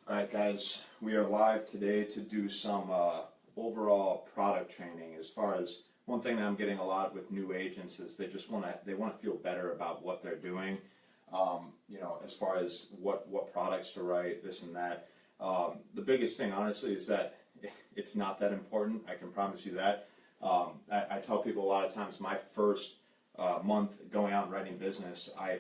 Alright guys, we are live today to do some overall product training. As far as one thing that I'm getting a lot with new agents is they just want to feel better about what they're doing. As far as what products to write, this and that. The biggest thing honestly is that it's not that important, I can promise you that. I tell people a lot of times my first month going out and writing business, I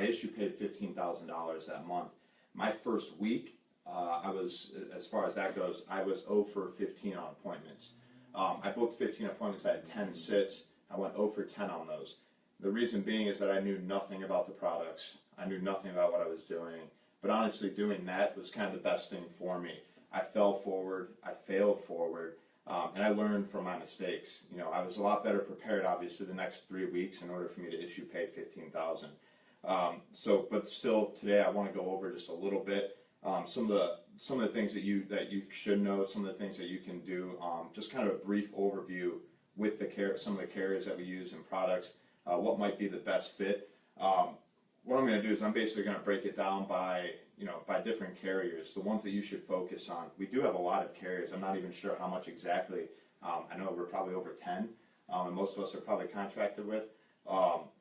issue paid $15,000 that month. My first week, I was, as far as that goes, I was 0 for 15 on appointments. I booked 15 appointments, I had 10 sits, I went 0 for 10 on those. The reason being is that I knew nothing about the products, I knew nothing about what I was doing, but honestly doing that was kind of the best thing for me. I fell forward, I failed forward, and I learned from my mistakes. I was a lot better prepared obviously the next 3 weeks in order for me to issue pay 15,000. But still today I want to go over just a little bit some of the things that you should know, some of the things that you can do, just kind of a brief overview with some of the carriers that we use and products, what might be the best fit. What I'm going to do is I'm basically going to break it down by different carriers, the ones that you should focus on. We do have a lot of carriers. I'm not even sure how much exactly. I know we're probably over 10, and most of us are probably contracted with.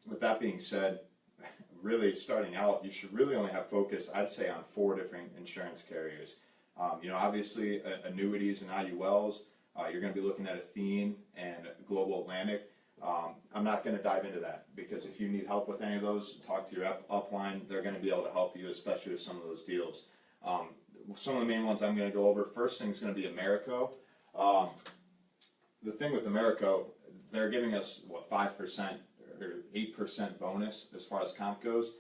With that being said, really starting out, you should really only have focus, I'd say, on 4 different insurance carriers. Obviously annuities and IULs, you're going to be looking at Athene and Global Atlantic. I'm not going to dive into that because if you need help with any of those, talk to your upline. They're going to be able to help you, especially with some of those deals. Some of the main ones I'm going to go over, first thing is going to be Americo. The thing with Americo, they're giving us, 5%? Or 8% bonus as far as comp goes.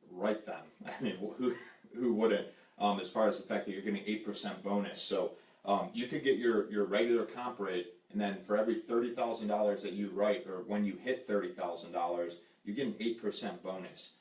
Write them. I mean, who wouldn't? As far as the fact that you're getting 8% bonus, so you could get your regular comp rate, and then for every $30,000 that you write, or when you hit $30,000, you get an 8% bonus.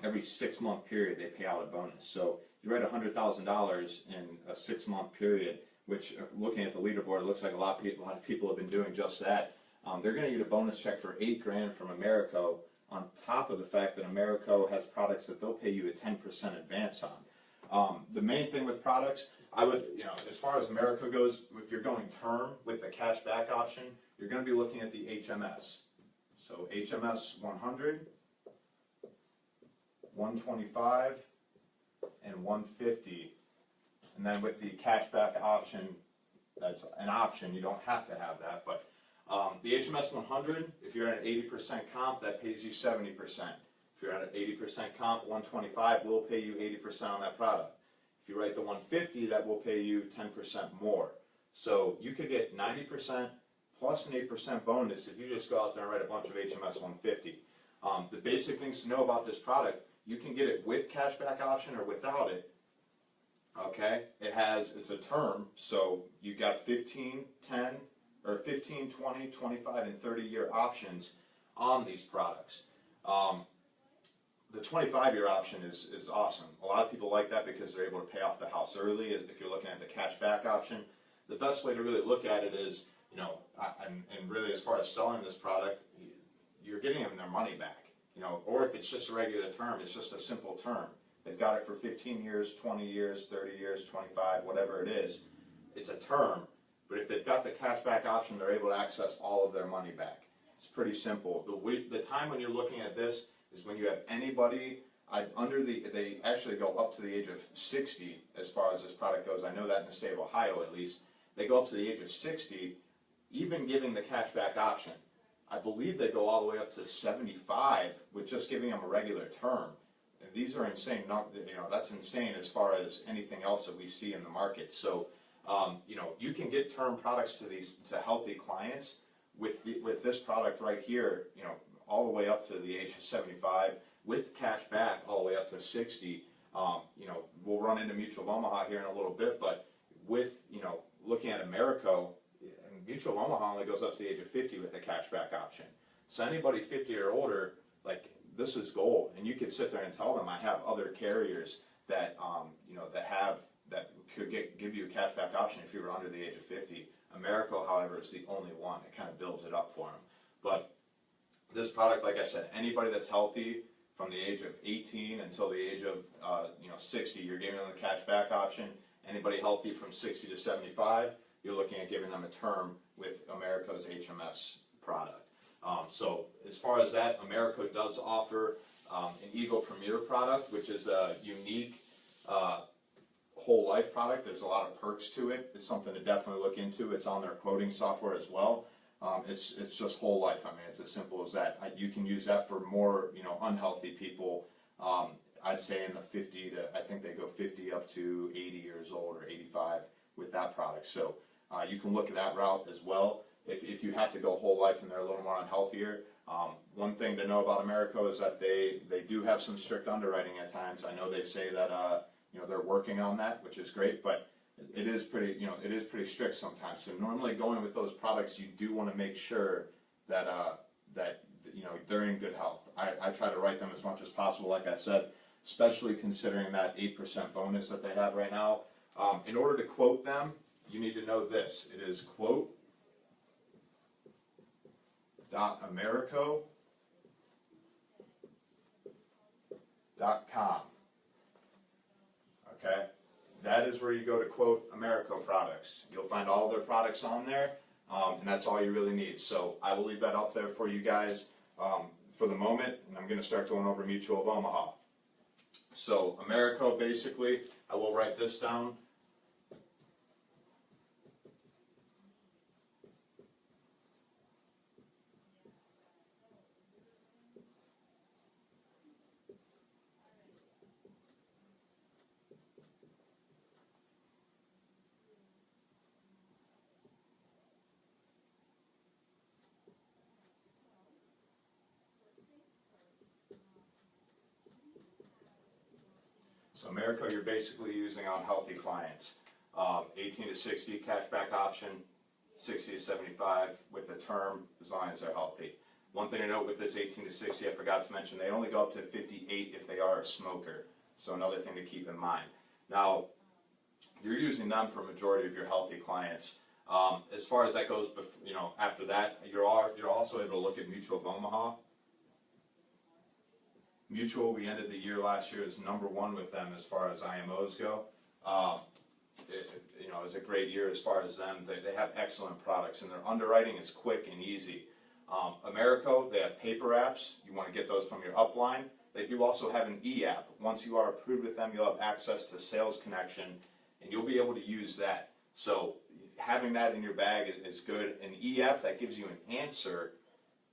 Every 6-month period, they pay out a bonus. So you write $100,000 in a 6-month period, which, looking at the leaderboard, it looks like a lot of people have been doing just that. They're going to get a bonus check for $8,000 from Americo, on top of the fact that Americo has products that they'll pay you a 10% advance on. The main thing with products, I would, as far as Americo goes, if you're going term with the cash back option, you're going to be looking at the HMS. So HMS 100, 125, and 150. And then with the cash back option, that's an option, you don't have to have that, but the HMS 100, if you're at an 80% comp, that pays you 70%. If you're at an 80% comp, 125 will pay you 80% on that product. If you write the 150, that will pay you 10% more. So you could get 90% plus an 8% bonus if you just go out there and write a bunch of HMS 150. The basic things to know about this product, you can get it with cashback option or without it. Okay, it's a term, so you got 15, 10, or 15, 20, 25, and 30-year options on these products. The 25-year option is awesome. A lot of people like that because they're able to pay off the house early. If you're looking at the cash back option, the best way to really look at it is, and really as far as selling this product, you're getting them their money back. Or if it's just a regular term, it's just a simple term. They've got it for 15 years, 20 years, 30 years, 25, whatever it is. It's a term. But if they've got the cashback option, they're able to access all of their money back. It's pretty simple. The time when you're looking at this is when you have anybody they actually go up to the age of 60 as far as this product goes. I know that in the state of Ohio at least. They go up to the age of 60, even giving the cashback option. I believe they go all the way up to 75 with just giving them a regular term. And these are insane. That's insane as far as anything else that we see in the market. So you can get term products to healthy clients with this product right here, all the way up to the age of 75, with cash back all the way up to 60. We'll run into Mutual of Omaha here in a little bit, but with looking at Americo, Mutual of Omaha only goes up to the age of 50 with the cash back option. So anybody 50 or older, this is gold, and you could sit there and tell them I have other carriers that that could give you a cashback option if you were under the age of 50. Americo, however, is the only one. It kind of builds it up for them. But this product, like I said, anybody that's healthy from the age of 18 until the age of 60, you're giving them the cash back option. Anybody healthy from 60 to 75, you're looking at giving them a term with Americo's HMS product. So as far as that, Americo does offer an Eagle Premier product, which is a unique whole life product. There's a lot of perks to it. It's something to definitely look into. It's on their quoting software as well. It's just whole life. I mean, it's as simple as that. You can use that for more unhealthy people. I'd say in the 50 to, I think they go 50 up to 80 years old or 85 with that product. So you can look at that route as well. If you have to go whole life and they're a little more unhealthier, one thing to know about Americo is that they do have some strict underwriting at times. I know they say that they're working on that, which is great, but it is pretty strict sometimes. So normally going with those products, you do want to make sure that they're in good health. I try to write them as much as possible, like I said, especially considering that 8% bonus that they have right now. In order to quote them, you need to know this. It is quote.americo.com. Okay? That is where you go to quote Americo products. You'll find all their products on there, and that's all you really need. So I will leave that up there for you guys for the moment, and I'm going to start going over Mutual of Omaha. So Americo, basically, I will write this down. So Americo, you're basically using on healthy clients. 18 to 60 cashback option, 60 to 75 with the term as long as they're healthy. One thing to note with this 18 to 60, I forgot to mention, they only go up to 58 if they are a smoker. So another thing to keep in mind. Now, you're using them for a majority of your healthy clients. As far as that goes, after that, you're also able to look at Mutual of Omaha. Mutual, we ended the year last year as #1 with them as far as IMOs go. It was a great year as far as them. They have excellent products, and their underwriting is quick and easy. Americo, they have paper apps. You want to get those from your upline. They do also have an e-app. Once you are approved with them, you'll have access to Sales Connection, and you'll be able to use that. So having that in your bag is good. An e-app that gives you an answer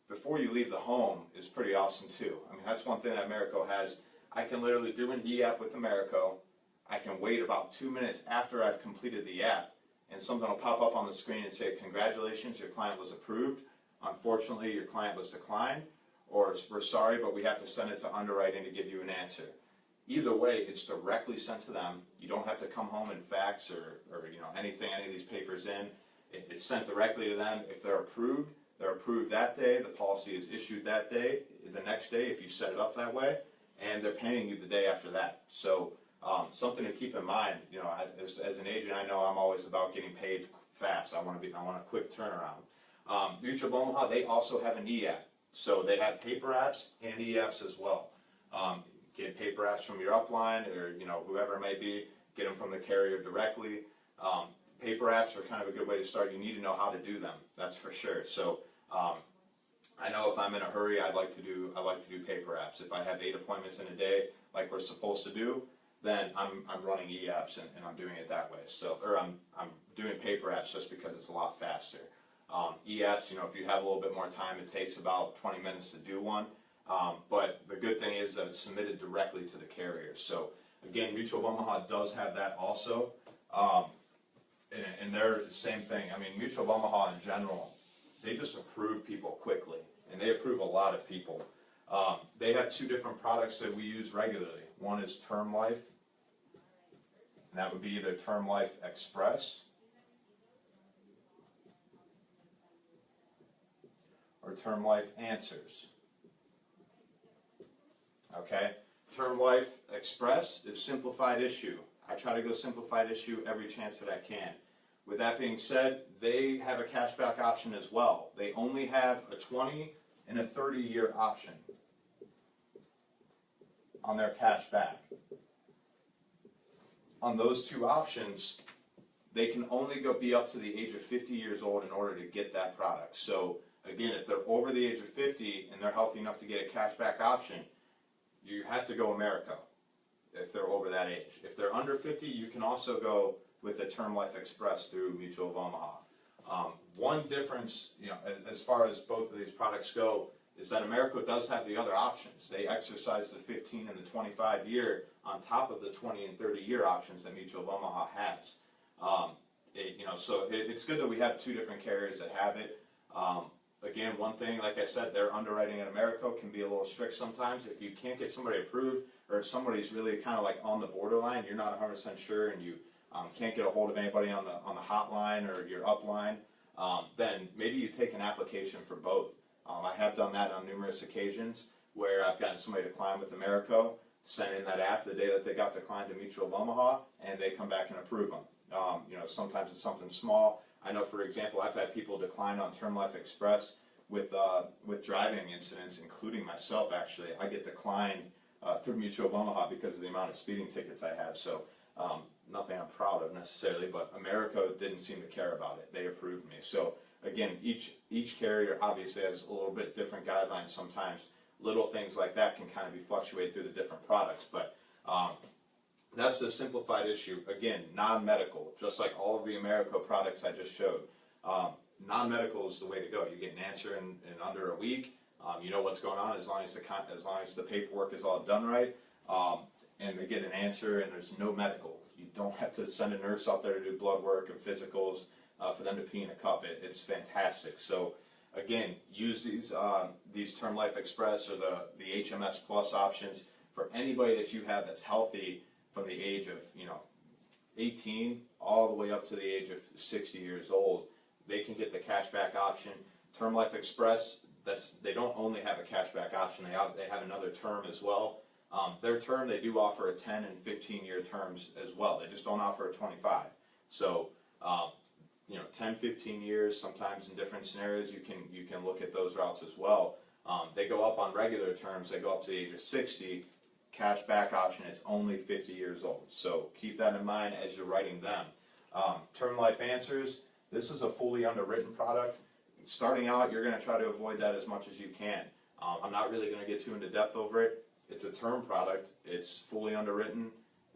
before you leave the home is pretty awesome too. I mean, that's one thing that Americo has. I can literally do an e-app with Americo. I can wait about 2 minutes after I've completed the app, and something will pop up on the screen and say, congratulations, your client was approved. Unfortunately, your client was declined, or we're sorry, but we have to send it to underwriting to give you an answer. Either way, it's directly sent to them. You don't have to come home and fax or any of these papers in. It's sent directly to them. If they're approved that day. The policy is issued that day. The next day, if you set it up that way, and they're paying you the day after that. So something to keep in mind. As an agent, I know I'm always about getting paid fast. I want a quick turnaround. Mutual of Omaha, they also have an e-app. So they have paper apps and e-apps as well. Get paper apps from your upline or whoever it may be. Get them from the carrier directly. Paper apps are kind of a good way to start. You need to know how to do them. That's for sure. So I know if I'm in a hurry, I like to do paper apps. If I have 8 appointments in a day, like we're supposed to do, then I'm running e-apps and I'm doing it that way. I'm doing paper apps just because it's a lot faster. E-apps, if you have a little bit more time, it takes about 20 minutes to do one. But the good thing is that it's submitted directly to the carrier. So again, Mutual of Omaha does have that also. And they're the same thing. I mean, Mutual of Omaha in general, they just approve people quickly, and they approve a lot of people. They have 2 different products that we use regularly. One is Term Life, and that would be either Term Life Express or Term Life Answers. Okay? Term Life Express is simplified issue. I try to go simplified issue every chance that I can. With that being said, they have a cashback option as well. They only have a 20 and a 30-year option. on their cash back. On those two options, they can only be up to the age of 50 years old in order to get that product. So again, if they're over the age of 50 and they're healthy enough to get a cashback option, you have to go Americo if they're over that age. If they're under 50, you can also go with a Term Life Express through Mutual of Omaha. One difference, as far as both of these products go, is that Americo does have the other options. They exercise the 15 and the 25 year on top of the 20 and 30 year options that Mutual of Omaha has. So it's good that we have two different carriers that have it. Again, one thing, like I said, their underwriting at Americo can be a little strict sometimes. If you can't get somebody approved, or if somebody's really kind of like on the borderline, you're not 100% sure, and you can't get a hold of anybody on the hotline or your upline, then maybe you take an application for both. I have done that on numerous occasions where I've gotten somebody declined with Americo, sent in that app the day that they got declined to Mutual of Omaha, and they come back and approve them. Sometimes it's something small. I know, for example, I've had people decline on Term Life Express with driving incidents, including myself. Actually, I get declined through Mutual of Omaha because of the amount of speeding tickets I have. So nothing I'm proud of necessarily, but Americo didn't seem to care about it. They approved me. So again, each carrier obviously has a little bit different guidelines. Sometimes little things like that can kind of be fluctuate through the different products, but that's the simplified issue. Again, non-medical, just like all of the Americo products I just showed. Non-medical is the way to go. You get an answer in under a week. You know what's going on as long as the paperwork is all done right, and they get an answer and there's no medical. You don't have to send a nurse out there to do blood work and physicals for them to pee in a cup. It's fantastic. So again, use these Term Life Express or the HMS Plus options for anybody that you have that's healthy from the age of 18 all the way up to the age of 60 years old. They can get the cashback option. Term Life Express, they don't only have a cashback option, they have another term as well. Their term, they do offer a 10 and 15 year terms as well. They just don't offer a 25. So 10, 15 years, sometimes in different scenarios you can look at those routes as well. They go up on regular terms, they go up to the age of 60. Cashback option, it's only 50 years old. So keep that in mind as you're writing them. Term Life Answers, this is a fully underwritten product. Starting out, you're going to try to avoid that as much as you can. I'm not really going to get too into depth over it. It's a term product. It's fully underwritten,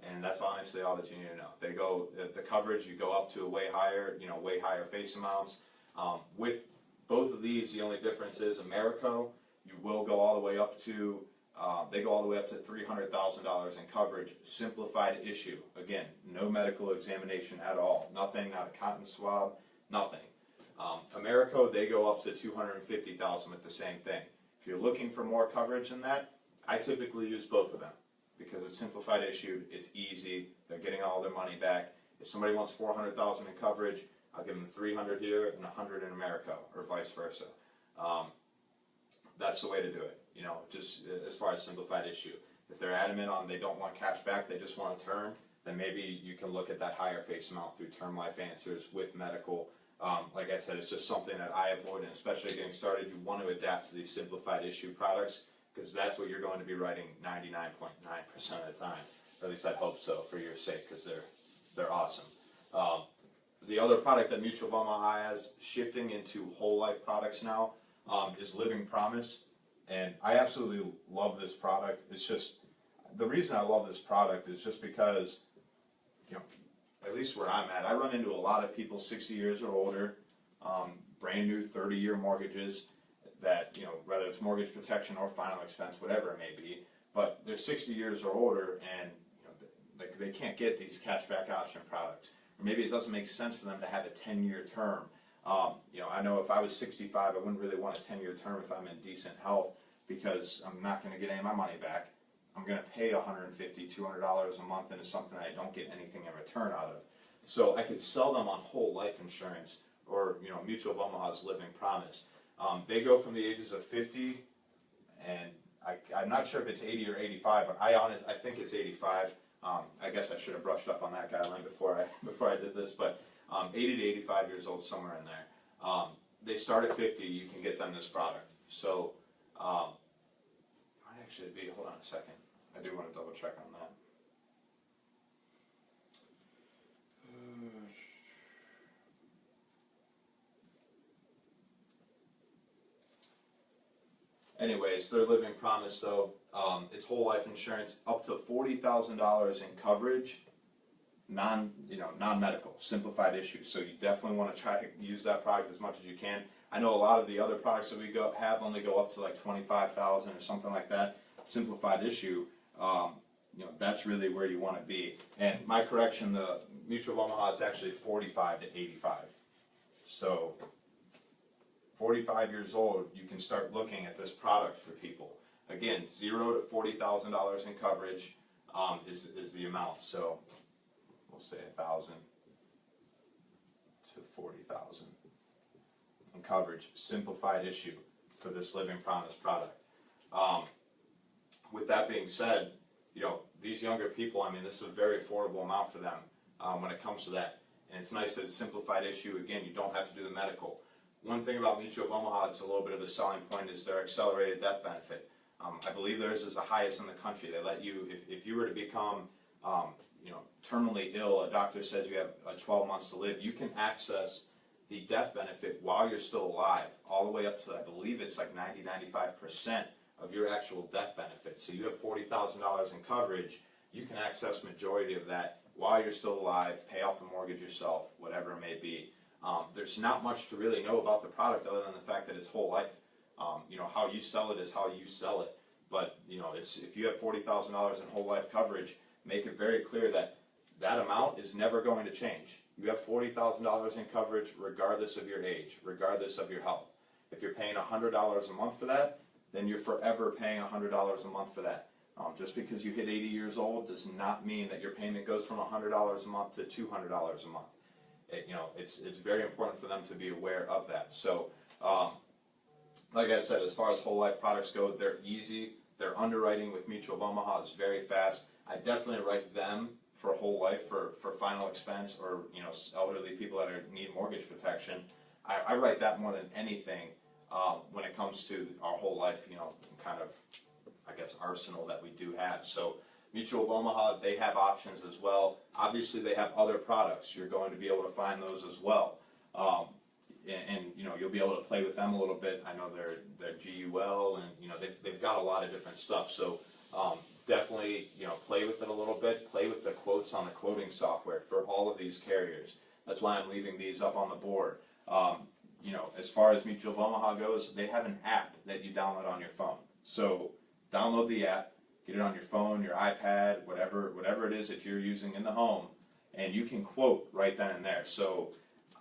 and that's honestly all that you need to know. They go the coverage. You go up to a way higher face amounts. With both of these, the only difference is Americo. You will go all the way up to. They go all the way up to $300,000 in coverage. Simplified issue. Again, no medical examination at all. Nothing. Not a cotton swab. Nothing. Americo, they go up to $250,000 with the same thing. If you're looking for more coverage than that, I typically use both of them because it's simplified issue. It's easy. They're getting all their money back. If somebody wants $400,000 in coverage, I'll give them $300 here and $100 in Americo, or vice versa. That's the way to do it. Just as far as simplified issue. If they're adamant on they don't want cash back, they just want a term, then maybe you can look at that higher face amount through Term Life Answers with medical. Like I said, it's just something that I avoid, and especially getting started, you want to adapt to these simplified issue products because that's what you're going to be writing 99.9% of the time. Or at least I hope so for your sake, because they're awesome. The other product that Mutual of Omaha has, shifting into whole life products now, is Living Promise. And I absolutely love this product. It's just, the reason I love this product is just because, at least where I'm at, I run into a lot of people 60 years or older, brand new 30-year mortgages that, whether it's mortgage protection or final expense, whatever it may be, but they're 60 years or older and they can't get these cashback option products. Or maybe it doesn't make sense for them to have a 10-year term. I know if I was 65, I wouldn't really want a 10-year term if I'm in decent health because I'm not going to get any of my money back. I'm going to pay $150, $200 a month into something I don't get anything in return out of. So I could sell them on whole life insurance or, Mutual of Omaha's Living Promise. They go from the ages of 50, and I'm not sure if it's 80 or 85, but I think it's 85. I guess I should have brushed up on that guideline before I did this, but 80 to 85 years old, somewhere in there. They start at 50. You can get them this product. So, might actually be. Hold on a second. I do want to double check on that. Anyways, their living promise though, it's whole life insurance up to $40,000 in coverage, non-medical, simplified issues. So you definitely want to try to use that product as much as you can. I know a lot of the other products that we have only go up to like 25,000 or something like that. Simplified issue, that's really where you want to be. And my correction, the Mutual of Omaha, it's actually 45 to 85. So 45 years old, you can start looking at this product for people. Again, $0 to $40,000 in coverage is the amount. So we'll say 1,000 to 40,000 in coverage. Simplified issue for this Living Promise product. With that being said, these younger people, I mean, this is a very affordable amount for them when it comes to that. And it's nice that it's simplified issue. Again, you don't have to do the medical. One thing about Mutual of Omaha, it's a little bit of a selling point, is their accelerated death benefit. I believe theirs is the highest in the country. They let you, if you were to become, terminally ill, a doctor says you have 12 months to live, you can access the death benefit while you're still alive, all the way up to, I believe it's like 95% of your actual death benefit. So you have $40,000 in coverage, you can access majority of that while you're still alive, pay off the mortgage yourself, whatever it may be. There's not much to really know about the product other than the fact that it's whole life. How you sell it is how you sell it. But if you have $40,000 in whole life coverage, make it very clear that that amount is never going to change. You have $40,000 in coverage regardless of your age, regardless of your health. If you're paying $100 a month for that, then you're forever paying $100 a month for that. Just because you hit 80 years old does not mean that your payment goes from $100 a month to $200 a month. It's very important for them to be aware of that. So, like I said, as far as whole life products go, they're easy. Their underwriting with Mutual of Omaha is very fast. I definitely write them for whole life for final expense, or elderly people that need mortgage protection. I write that more than anything when it comes to our whole life, kind of, I guess, arsenal that we do have. So Mutual of Omaha, they have options as well. Obviously, they have other products. You're going to be able to find those as well. And you'll be able to play with them a little bit. I know they're GUL, and they've got a lot of different stuff. So definitely play with it a little bit. Play with the quotes on the quoting software for all of these carriers. That's why I'm leaving these up on the board. As far as Mutual of Omaha goes, they have an app that you download on your phone. So download the app, get it on your phone, your iPad, whatever it is that you're using in the home, and you can quote right then and there. So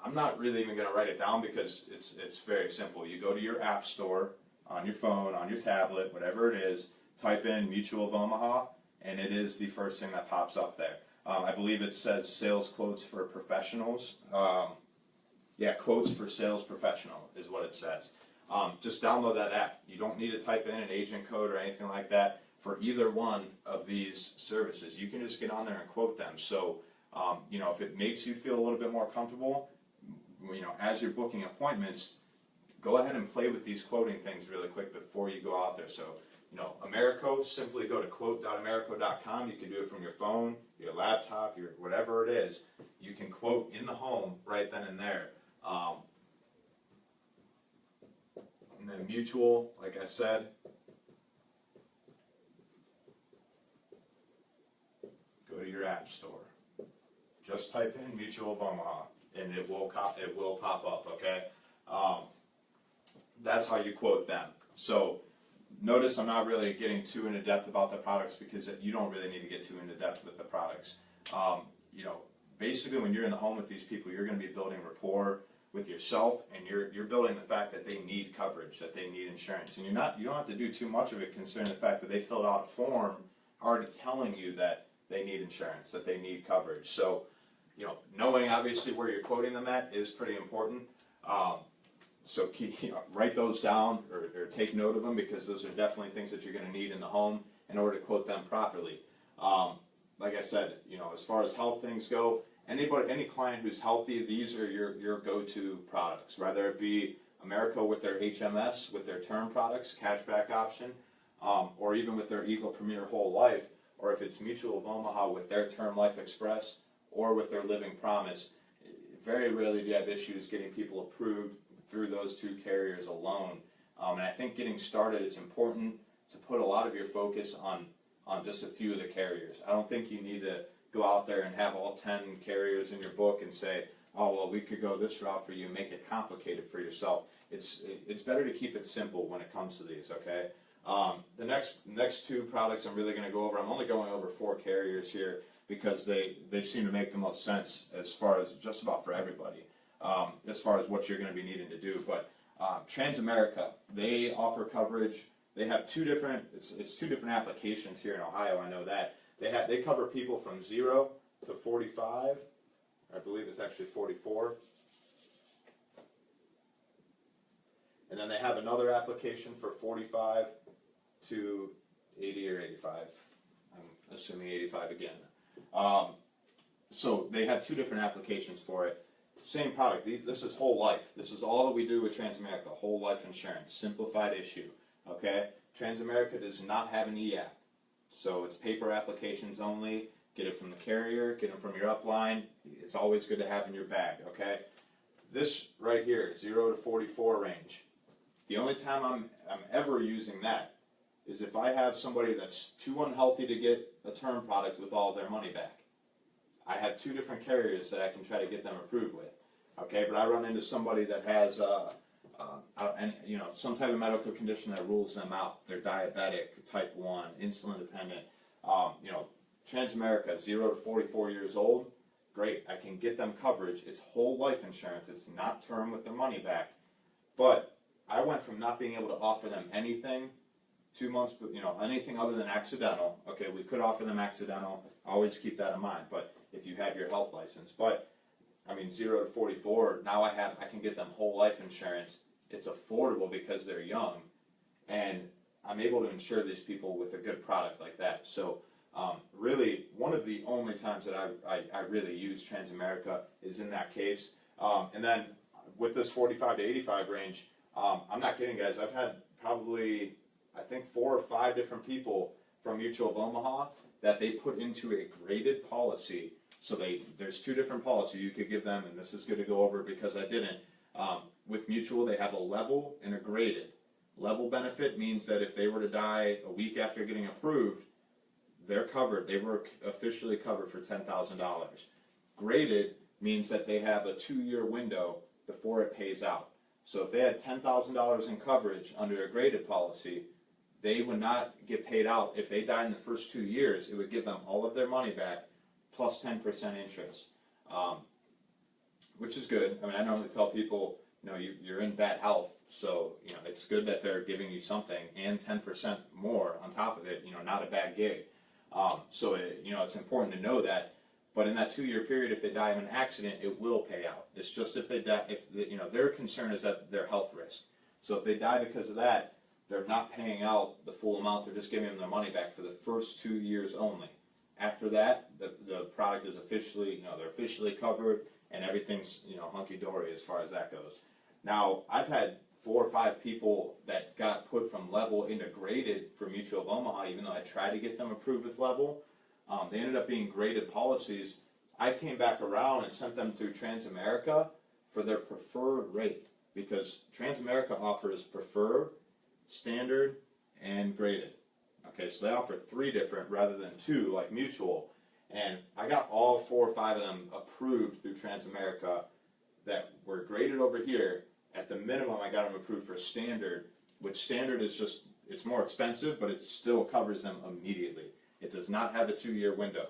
I'm not really even going to write it down because it's very simple. You go to your app store on your phone, on your tablet, whatever it is, type in Mutual of Omaha, and it is the first thing that pops up there. I believe it says sales quotes for professionals. Quotes for sales professional is what it says. Just download that app. You don't need to type in an agent code or anything like that for either one of these services. You can just get on there and quote them. So, if it makes you feel a little bit more comfortable, as you're booking appointments, go ahead and play with these quoting things really quick before you go out there. So, Americo, simply go to quote.americo.com. You can do it from your phone, your laptop, your whatever it is. You can quote in the home right then and there. And then Mutual, like I said, go to your app store. Just type in Mutual of Omaha, and it will pop up. Okay, that's how you quote them. So notice I'm not really getting too into depth about the products because you don't really need to get too into depth with the products. Basically, when you're in the home with these people, you're going to be building rapport with yourself, and you're building the fact that they need coverage, that they need insurance, and you don't have to do too much of it considering the fact that they filled out a form already telling you that they need insurance, that they need coverage. So, knowing obviously where you're quoting them at is pretty important. So write those down or take note of them, because those are definitely things that you're going to need in the home in order to quote them properly. Like I said, as far as health things go, any client who's healthy, these are your go-to products, whether it be Americo with their HMS, with their term products, cashback option, or even with their Eagle Premier Whole Life, or if it's Mutual of Omaha with their Term Life Express, or with their Living Promise, very rarely do you have issues getting people approved through those two carriers alone. And I think getting started, it's important to put a lot of your focus on just a few of the carriers. I don't think you need to go out there and have all 10 carriers in your book and say, oh, well, we could go this route for you, make it complicated for yourself. It's better to keep it simple when it comes to these, okay? The next two products I'm really going to go over, I'm only going over 4 carriers here because they seem to make the most sense as far as just about for everybody, as far as what you're going to be needing to do. But Transamerica, they offer coverage. They have two different applications here in Ohio, I know that. They cover people from 0 to 45, I believe it's actually 44. And then they have another application for 45 to 80 or 85. I'm assuming 85 again. So they have two different applications for it. Same product. This is whole life. This is all that we do with Transamerica, whole life insurance, simplified issue. Okay? Transamerica does not have an e-app. So it's paper applications only. Get it from the carrier, get them from your upline. It's always good to have in your bag, okay? This right here, 0 to 44 range. The only time I'm ever using that is if I have somebody that's too unhealthy to get a term product with all of their money back. I have 2 different carriers that I can try to get them approved with, okay? But I run into somebody that has some type of medical condition that rules them out. They're diabetic, type 1, insulin dependent. Transamerica, 0 to 44 years old, great. I can get them coverage. It's whole life insurance. It's not term with their money back. But I went from not being able to offer them anything 2 months, anything other than accidental. Okay, we could offer them accidental. Always keep that in mind. But if you have your health license, 0 to 44, now I can get them whole life insurance. It's affordable because they're young, and I'm able to insure these people with a good product like that. So really, one of the only times that I really use Transamerica is in that case. And then with this 45 to 85 range, I'm not kidding, guys. I've had probably, I think, 4 or 5 different people from Mutual of Omaha that they put into a graded policy. So there's 2 different policies you could give them, and this is good to go over because I didn't. With Mutual, they have a level and a graded. Level benefit means that if they were to die a week after getting approved, they're covered. They were officially covered for $10,000. Graded means that they have a 2-year window before it pays out. So if they had $10,000 in coverage under a graded policy, they would not get paid out. If they died in the first 2 years, it would give them all of their money back plus 10% interest, which is good. I normally tell people, you're in bad health, so it's good that they're giving you something and 10% more on top of it. Not a bad gig. So it's important to know that. But in that 2-year period, if they die of an accident, it will pay out. It's just if they die, their concern is that their health risk. So if they die because of that, they're not paying out the full amount. They're just giving them their money back for the first 2 years only. After that, the product is officially, they're officially covered, and everything's, hunky-dory as far as that goes. Now, I've had 4 or 5 people that got put from level into graded for Mutual of Omaha, even though I tried to get them approved with level. They ended up being graded policies. I came back around and sent them through Transamerica for their preferred rate, because Transamerica offers preferred, standard, and graded. Okay, so they offer 3 different rather than 2 like Mutual. And I got all 4 or 5 of them approved through Transamerica that were graded over here. At the minimum, I got them approved for standard, which standard is just, it's more expensive, but it still covers them immediately. It does not have a 2-year window.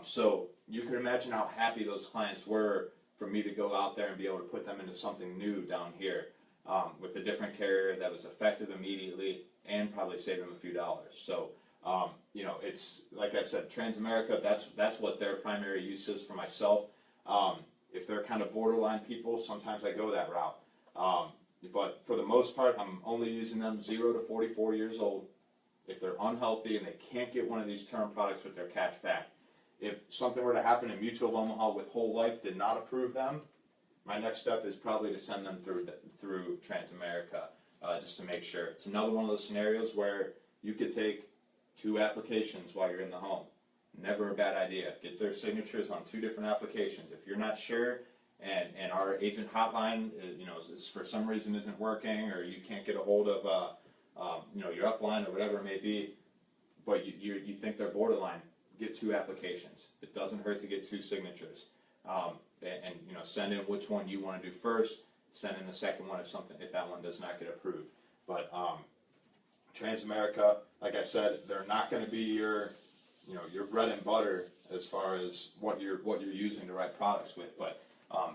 So you can imagine how happy those clients were for me to go out there and be able to put them into something new down here with a different carrier that was effective immediately and probably save them a few dollars. So, it's, like I said, Transamerica, that's what their primary use is for myself. If they're kind of borderline people, sometimes I go that route. But for the most part, I'm only using them 0 to 44 years old. If they're unhealthy and they can't get one of these term products with their cash back. If something were to happen in Mutual of Omaha with whole life did not approve them, my next step is probably to send them through Transamerica just to make sure. It's another one of those scenarios where you could take 2 applications while you're in the home. Never a bad idea. Get their signatures on 2 different applications. If you're not sure, and our agent hotline, is for some reason isn't working, or you can't get a hold of, your upline or whatever it may be, but you think they're borderline, get 2 applications. It doesn't hurt to get 2 signatures, and send in which one you want to do first. Send in the second one if that one does not get approved. But Transamerica, like I said, they're not going to be your bread and butter as far as what you're using to write products with, but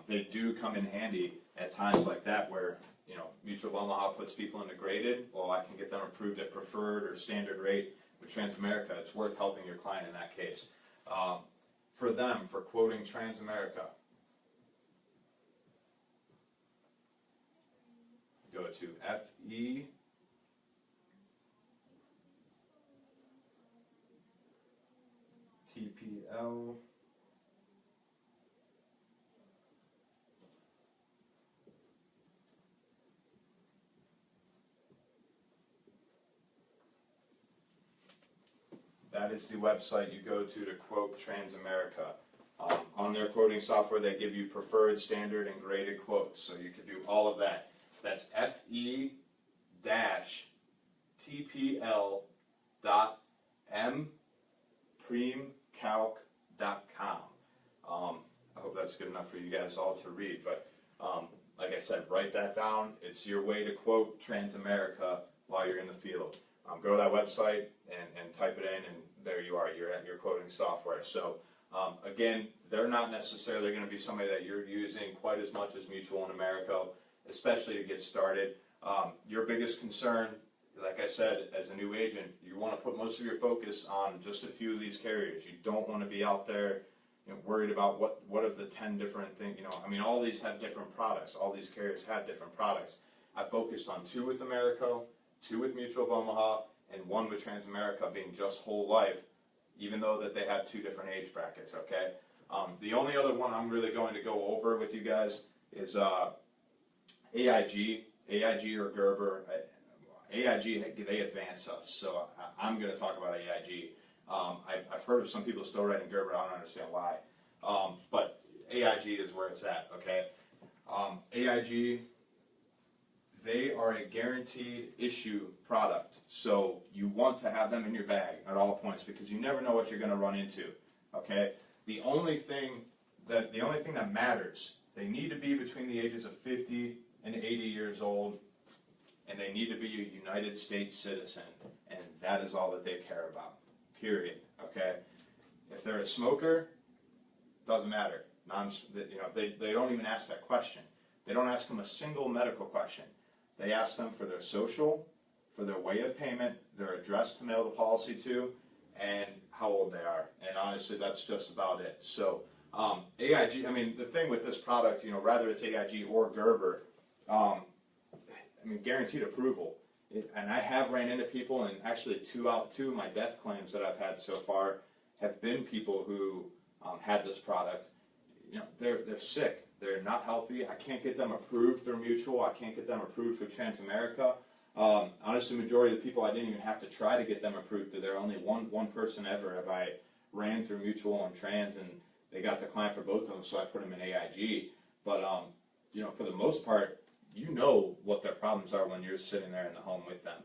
they do come in handy at times like that where Mutual of Omaha puts people into graded. Well, I can get them approved at preferred or standard rate. With Transamerica, it's worth helping your client in that case. For quoting Transamerica, go to FE. TPL. That is the website you go to quote Transamerica. On their quoting software, they give you preferred, standard, and graded quotes, so you can do all of that. That's fe-tpl.mpremcalc.com. I hope that's good enough for you guys all to read, but like I said, write that down. It's your way to quote Transamerica while you're in the field. Go to that website and type it in, and there you are. You're at your quoting software. So again, they're not necessarily going to be somebody that you're using quite as much as Mutual and Americo, especially to get started. Your biggest concern, like I said, as a new agent, you want to put most of your focus on just a few of these carriers. You don't want to be out there worried about what of the 10 different things. All these have different products. All these carriers have different products. I focused on 2 with Americo, 2 with Mutual of Omaha, and 1 with Transamerica being just whole life, even though that they have 2 different age brackets, okay? The only other one I'm really going to go over with you guys is AIG or Gerber. AIG, they advance us, so I'm going to talk about AIG. I've heard of some people still writing Gerber. I don't understand why, but AIG is where it's at, okay? AIG, they are a guaranteed issue product, so you want to have them in your bag at all points because you never know what you're going to run into, okay? The only thing that matters, they need to be between the ages of 50 and 80 years old, and they need to be a United States citizen, and that is all that they care about, period, okay? If they're a smoker, doesn't matter. They don't even ask that question. They don't ask them a single medical question. They ask them for their social, for their way of payment, their address to mail the policy to, and how old they are. And honestly, that's just about it. So AIG, the thing with this product, whether it's AIG or Gerber, guaranteed approval. And I have ran into people, and actually two of my death claims that I've had so far have been people who had this product. They're sick. They're not healthy. I can't get them approved through Mutual. I can't get them approved through Transamerica. Honestly, majority of the people I didn't even have to try to get them approved through there. Only one person ever have I ran through Mutual and Trans, and they got declined for both of them, so I put them in AIG. But for the most part, what their problems are when you're sitting there in the home with them.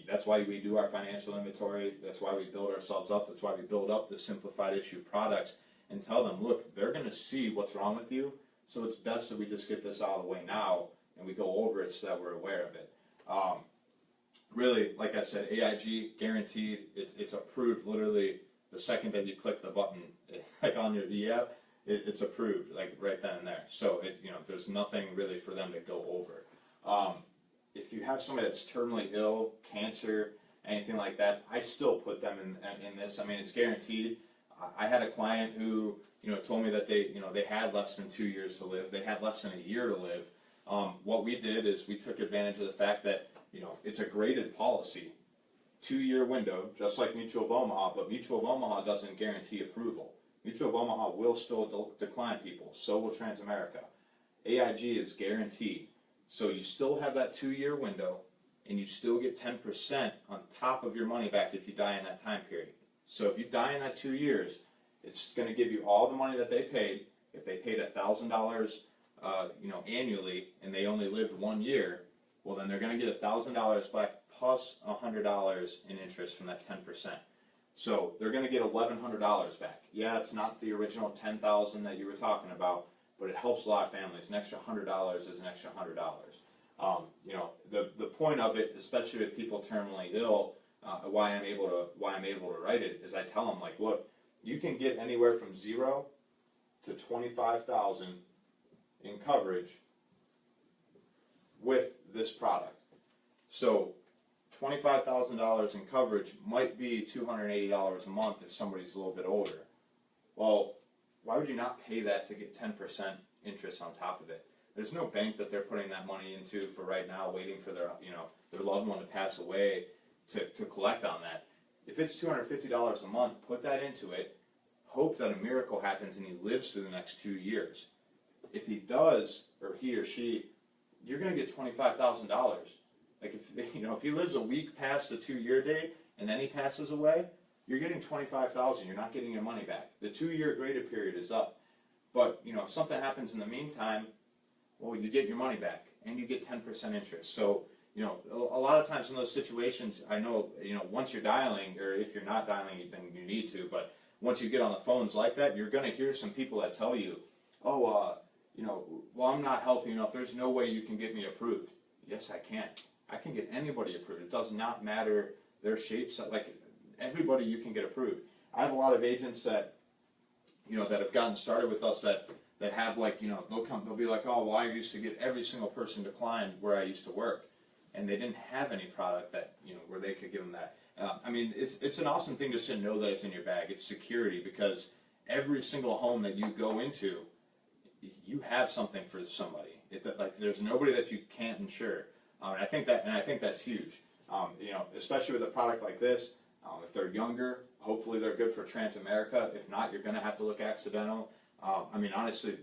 That's why we do our financial inventory. That's why we build ourselves up. That's why we build up the simplified issue products and tell them, look, they're going to see what's wrong with you, so it's best that we just get this out of the way now and we go over it so that we're aware of it. Really, like I said, AIG, guaranteed, it's approved literally the second that you click the button, like on your e-app, it's approved, like right then and there. So, there's nothing really for them to go over. If you have somebody that's terminally ill, cancer, anything like that, I still put them in this. It's guaranteed. I had a client who, told me that they had less than 2 years to live. They had less than a year to live. What we did is we took advantage of the fact that, it's a graded policy, 2-year window, just like Mutual of Omaha, but Mutual of Omaha doesn't guarantee approval. Mutual of Omaha will still decline people. So will Transamerica. AIG is guaranteed. So you still have that 2-year window, and you still get 10% on top of your money back if you die in that time period. So if you die in that 2 years, it's going to give you all the money that they paid. If they paid $1,000, annually, and they only lived 1 year, well, then they're going to get $1,000 back plus $100 in interest from that 10%. So they're going to get $1,100 back. Yeah, it's not the original $10,000 that you were talking about, but it helps a lot of families. An extra $100 is an extra $100. The point of it, especially with people terminally ill, why I'm able to write it is I tell them, like, look, you can get anywhere from 0 to 25,000 in coverage with this product. So $25,000 in coverage might be $280 a month if somebody's a little bit older. Well, why would you not pay that to get 10% interest on top of it? There's no bank that they're putting that money into for right now, waiting for their loved one to pass away to collect on that. If it's $250 a month, put that into it, hope that a miracle happens and he lives through the next 2 years. If he does, or he or she, you're going to get $25,000. Like if he lives a week past the 2-year date and then he passes away, you're getting $25,000. You're not getting your money back. The 2-year grace period is up. But if something happens in the meantime, well, you get your money back and you get 10% interest. So a lot of times in those situations, I know once you're dialing, or if you're not dialing, then you need to. But once you get on the phones like that, you're going to hear some people that tell you, well, I'm not healthy enough. There's no way you can get me approved. Yes, I can. I can get anybody approved. It does not matter their shapes. Like everybody, you can get approved. I have a lot of agents that that have gotten started with us that have they'll be like, oh, well, I used to get every single person declined where I used to work, and they didn't have any product that where they could give them that. It's an awesome thing just to know that it's in your bag. It's security, because every single home that you go into, you have something for somebody. There's nobody that you can't insure. I think that's huge. Especially with a product like this, if they're younger, hopefully they're good for Transamerica. If not, you're going to have to look accidental. Honestly,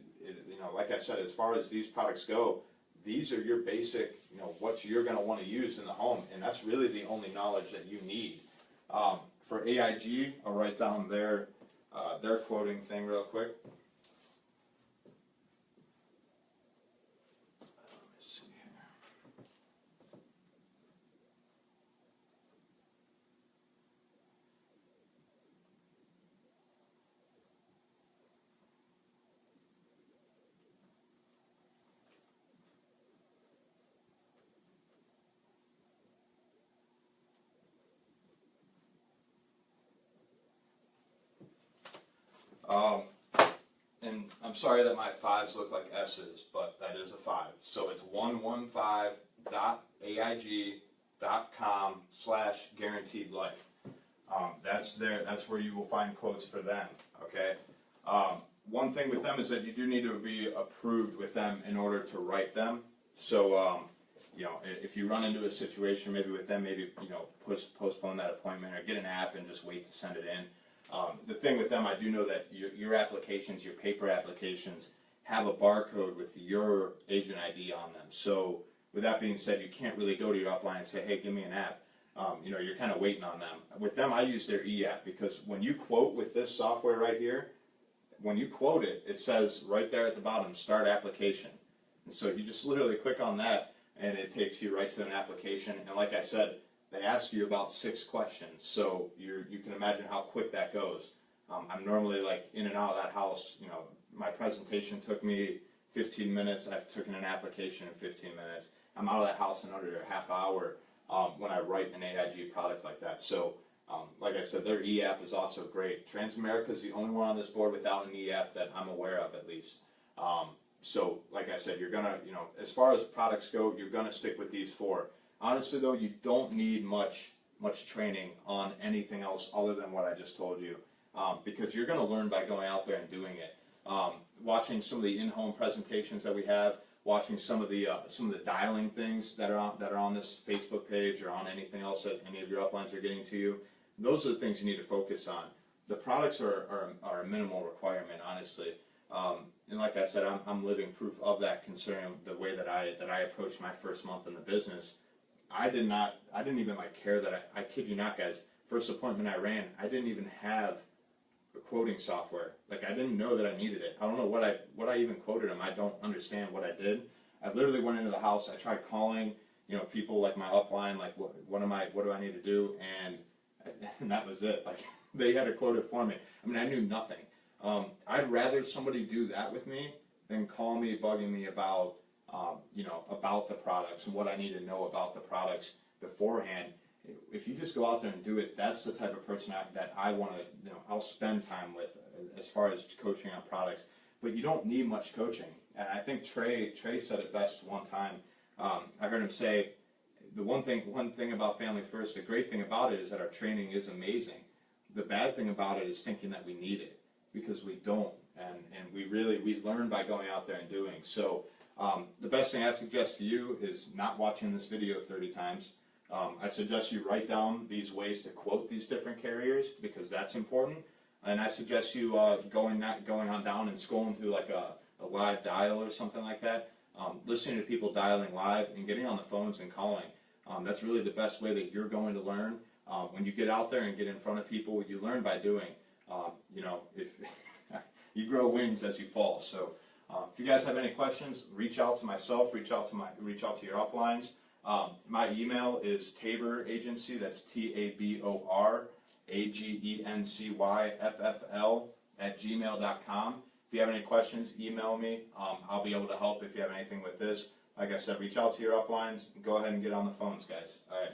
like I said, as far as these products go, these are your basic, what you're going to want to use in the home, and that's really the only knowledge that you need. For AIG, I'll write down their quoting thing real quick. And I'm sorry that my 5s look like S's, but that is a 5. So it's 115.aig.com/guaranteed life. That's where you will find quotes for them. Okay. One thing with them is that you do need to be approved with them in order to write them. So if you run into a situation maybe with them, maybe postpone that appointment or get an app and just wait to send it in. The thing with them, I do know that your applications, your paper applications, have a barcode with your agent ID on them. So with that being said, you can't really go to your upline and say, hey, give me an app. You're kind of waiting on them. With them, I use their e-app, because when you quote with this software right here, when you quote it, it says right there at the bottom, start application. And so you just literally click on that, and it takes you right to an application. And like I said, they ask you about 6 questions, so you can imagine how quick that goes. I'm normally in and out of that house. My presentation took me 15 minutes. I've taken an application in 15 minutes. I'm out of that house in under a half hour when I write an AIG product like that. So, like I said, their e-app is also great. Transamerica is the only one on this board without an e-app that I'm aware of, at least. So, like I said, you're gonna, as far as products go, you're gonna stick with these 4. Honestly, though, you don't need much training on anything else other than what I just told you, because you're going to learn by going out there and doing it. Watching some of the in-home presentations that we have, watching some of the dialing things that are on this Facebook page or on anything else that any of your uplines are getting to you. Those are the things you need to focus on. The products are a minimal requirement, honestly. And like I said, I'm living proof of that, considering the way that I approached my first month in the business. I didn't even like care that I kid you not, guys. First appointment I ran, I didn't even have a quoting software. Like, I didn't know that I needed it. I don't know what I even quoted them. I don't understand what I did. I literally went into the house. I tried calling, people like my upline, like what do I need to do, and that was it. Like, they had to quote it for me. I mean, I knew nothing. I'd rather somebody do that with me than call me bugging me about about the products and what I need to know about the products beforehand. If you just go out there and do it, that's the type of person that I want to, I'll spend time with as far as coaching on products. But you don't need much coaching. And I think Trey said it best one time. I heard him say, the one thing about Family First, the great thing about it is that our training is amazing. The bad thing about it is thinking that we need it, because we don't. And we learn by going out there and doing. So the best thing I suggest to you is not watching this video 30 times. I suggest you write down these ways to quote these different carriers, because that's important. And I suggest you going on down and scrolling through like a live dial or something like that, listening to people dialing live and getting on the phones and calling. That's really the best way that you're going to learn. When you get out there and get in front of people, you learn by doing. If you grow wings as you fall. So if you guys have any questions, reach out to myself, reach out to your uplines. My email is Tabor Agency, that's TABOR AGENCYFFL @gmail.com. If you have any questions, email me. I'll be able to help if you have anything with this. Like I said, reach out to your uplines. Go ahead and get on the phones, guys. All right.